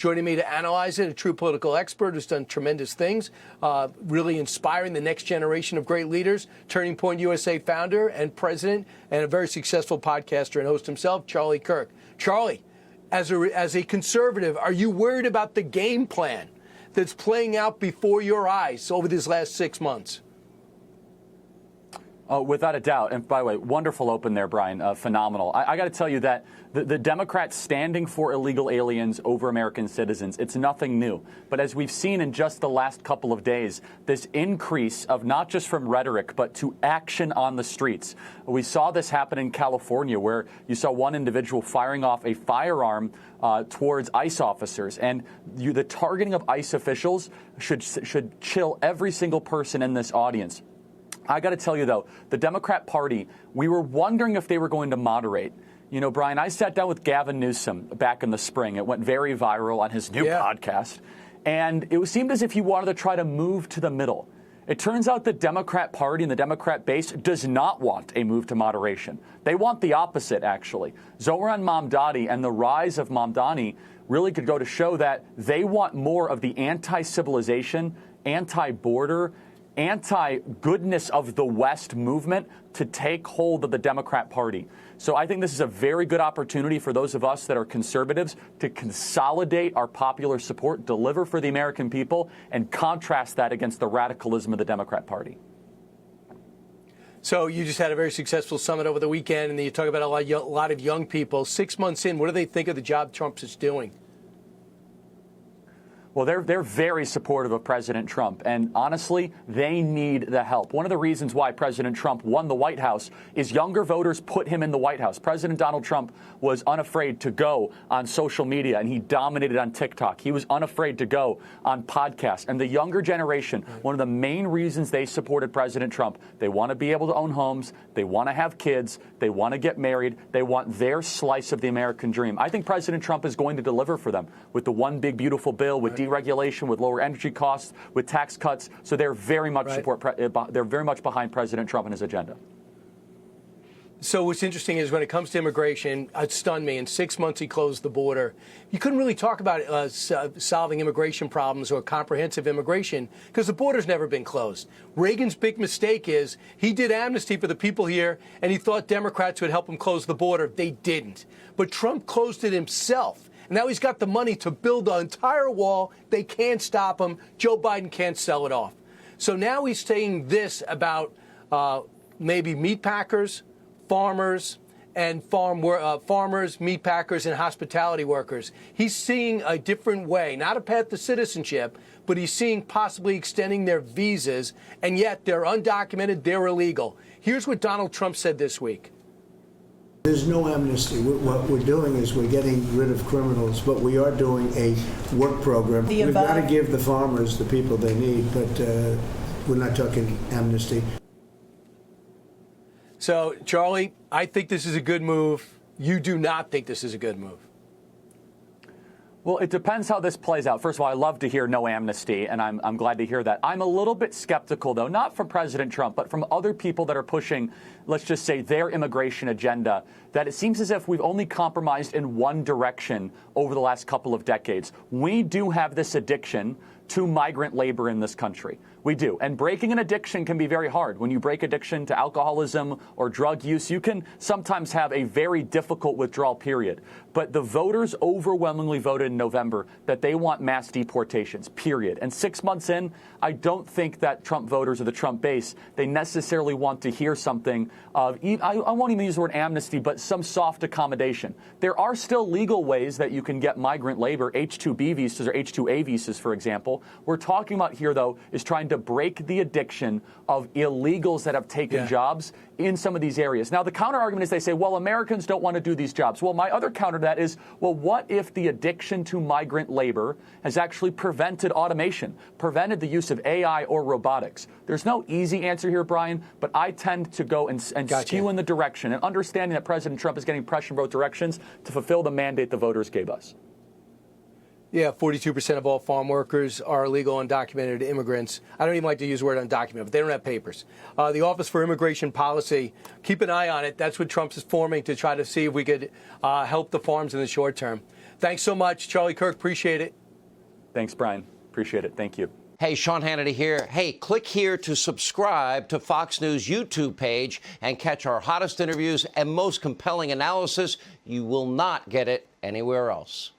Joining me to analyze it, a true political expert who's done tremendous things, really inspiring the next generation of great leaders, Turning Point USA founder and president, and a very successful podcaster and host himself, Charlie Kirk. Charlie, as a conservative, are you worried about the game plan that's playing out before your eyes over these last 6 months? Oh, without a doubt. And by the way, wonderful open there, Brian. Phenomenal. I got to tell you that the Democrats standing for illegal aliens over American citizens, it's nothing new. But as we've seen in just the last couple of days, this increase of not just from rhetoric, but to action on the streets. We saw this happen in California, where you saw one individual firing off a firearm towards ICE officers. And the targeting of ICE officials should chill every single person in this audience. I got to tell you, though, the Democrat Party, we were wondering if they were going to moderate. You know, Brian, I sat down with Gavin Newsom back in the spring. It went very viral on his new podcast. And it seemed as if he wanted to try to move to the middle. It turns out the Democrat Party and the Democrat base does not want a move to moderation. They want the opposite, actually. Zohran Mamdani and the rise of Mamdani really could go to show that they want more of the anti-civilization, anti-border, anti-goodness of the West movement to take hold of the Democrat Party. So I think this is a very good opportunity for those of us that are conservatives to consolidate our popular support, deliver for the American people, and contrast that against the radicalism of the Democrat Party. So you just had a very successful summit over the weekend, and you talk about a lot of young people. 6 months in, what do they think of the job Trump is doing? Well, they're very supportive of President Trump, and honestly, they need the help. One of the reasons why President Trump won the White House is younger voters put him in the White House. President Donald Trump was unafraid to go on social media, and he dominated on TikTok. He was unafraid to go on podcasts. And the younger generation, one of the main reasons they supported President Trump, they want to be able to own homes, they want to have kids, they want to get married, they want their slice of the American dream. I think President Trump is going to deliver for them with the one big beautiful bill, with deregulation, with lower energy costs, with tax cuts. So they're very much they're very much behind President Trump and his agenda. So what's interesting is when it comes to immigration, it stunned me. In 6 months, he closed the border. You couldn't really talk about solving immigration problems or comprehensive immigration because the border's never been closed. Reagan's big mistake is he did amnesty for the people here, and he thought Democrats would help him close the border. They didn't. But Trump closed it himself. And now he's got the money to build an entire wall. They can't stop him. Joe Biden can't sell it off. So now he's saying this about maybe meat packers, farmers, and farmers, meat packers, and hospitality workers. He's seeing a different way, not a path to citizenship, but he's seeing possibly extending their visas, and yet they're undocumented, they're illegal. Here's what Donald Trump said this week. There's no amnesty. What we're doing is we're getting rid of criminals, but we are doing a work program. We've got to give the farmers the people they need, but we're not talking amnesty. So, Charlie, I think this is a good move. You do not think this is a good move. Well, it depends how this plays out. First of all, I love to hear no amnesty, and I'm glad to hear that. I'm a little bit skeptical, though, not from President Trump, but from other people that are pushing, let's just say, their immigration agenda, that it seems as if we've only compromised in one direction over the last couple of decades. We do have this addiction to migrant labor in this country. We do. And breaking an addiction can be very hard. When you break addiction to alcoholism or drug use, you can sometimes have a very difficult withdrawal period. But the voters overwhelmingly voted in November that they want mass deportations, period. And 6 months in, I don't think that Trump voters or the Trump base, they necessarily want to hear something of, I won't even use the word amnesty, but some soft accommodation. There are still legal ways that you can get migrant labor, H-2B visas or H-2A visas, for example. We're talking about here, though, is trying to break the addiction of illegals that have taken jobs in some of these areas. Now, the counter argument is they say, well, Americans don't want to do these jobs. Well, my other counter to that is, well, what if the addiction to migrant labor has actually prevented automation, prevented the use of AI or robotics? There's no easy answer here, Brian, but I tend to go and skew in the direction and understanding that President Trump is getting pressure in both directions to fulfill the mandate the voters gave us. Yeah, 42% of all farm workers are illegal undocumented immigrants. I don't even like to use the word undocumented, but they don't have papers. The Office for Immigration Policy, keep an eye on it. That's what Trump is forming to try to see if we could help the farms in the short term. Thanks so much, Charlie Kirk. Appreciate it. Thanks, Brian. Appreciate it. Thank you. Hey, Sean Hannity here. Hey, click here to subscribe to Fox News YouTube page and catch our hottest interviews and most compelling analysis. You will not get it anywhere else.